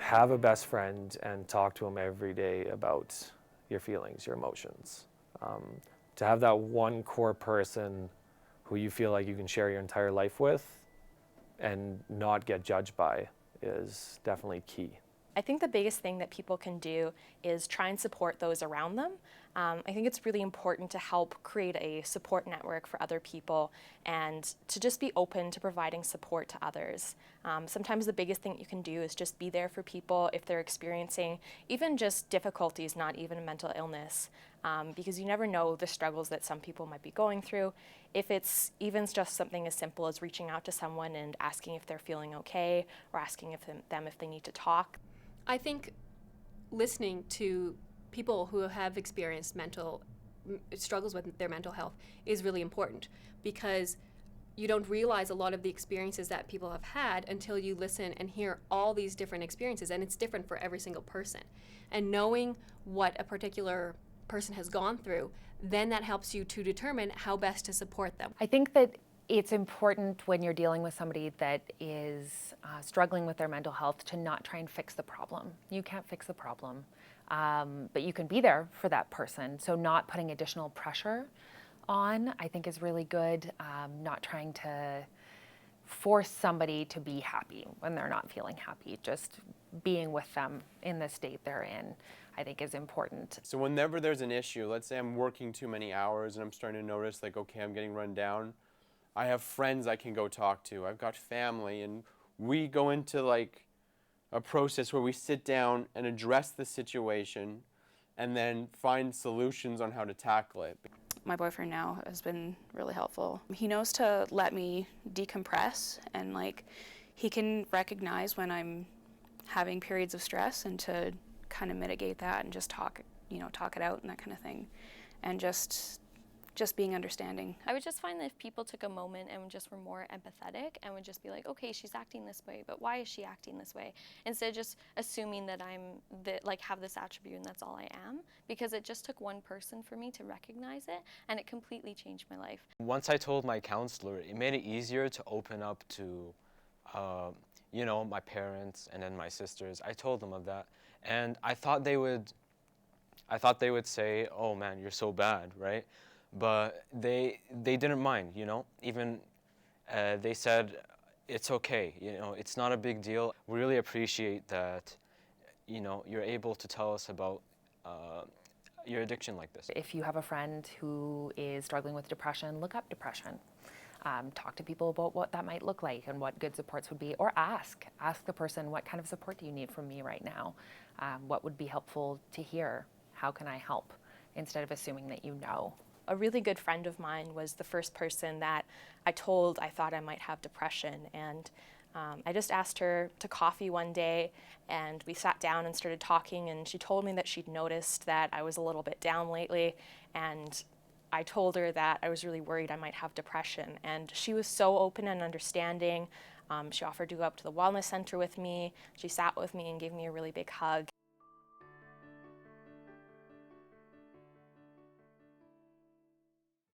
have a best friend and talk to them every day about your feelings, your emotions. To have that one core person who you feel like you can share your entire life with and not get judged by is definitely key. I think the biggest thing that people can do is try and support those around them. I think it's really important to help create a support network for other people and to just be open to providing support to others. Sometimes the biggest thing you can do is just be there for people if they're experiencing even just difficulties, not even a mental illness, because you never know the struggles that some people might be going through. If it's even just something as simple as reaching out to someone and asking if they're feeling okay or asking them if they need to talk. I think listening to people who have experienced struggles with their mental health is really important, because you don't realize a lot of the experiences that people have had until you listen and hear all these different experiences, and it's different for every single person. And knowing what a particular person has gone through, then that helps you to determine how best to support them. I think that it's important when you're dealing with somebody that is struggling with their mental health to not try and fix the problem. You can't fix the problem, but you can be there for that person. So not putting additional pressure on, I think, is really good. Not trying to force somebody to be happy when they're not feeling happy. Just being with them in the state they're in, I think, is important. So whenever there's an issue, let's say I'm working too many hours and I'm starting to notice, like, okay, I'm getting run down, I have friends I can go talk to. I've got family, and we go into like a process where we sit down and address the situation and then find solutions on how to tackle it. My boyfriend now has been really helpful. He knows to let me decompress, and like he can recognize when I'm having periods of stress and to kind of mitigate that and just talk it out and that kind of thing, and just being understanding. I would just find that if people took a moment and just were more empathetic and would just be like, okay, she's acting this way, but why is she acting this way? Instead of just assuming that have this attribute and that's all I am, because it just took one person for me to recognize it, and it completely changed my life. Once I told my counselor, it made it easier to open up to, my parents and then my sisters. I told them of that, and I thought they would say, oh man, you're so bad, right? But they didn't mind, even they said, it's okay, it's not a big deal. We really appreciate that, you're able to tell us about your addiction like this. If you have a friend who is struggling with depression, look up depression. Talk to people about what that might look like and what good supports would be, or ask the person, what kind of support do you need from me right now? What would be helpful to hear? How can I help? Instead of assuming that you know. A really good friend of mine was the first person that I told I thought I might have depression, and I just asked her to coffee one day, and we sat down and started talking, and she told me that she'd noticed that I was a little bit down lately, and I told her that I was really worried I might have depression, and she was so open and understanding. She offered to go up to the wellness center with me. She sat with me and gave me a really big hug.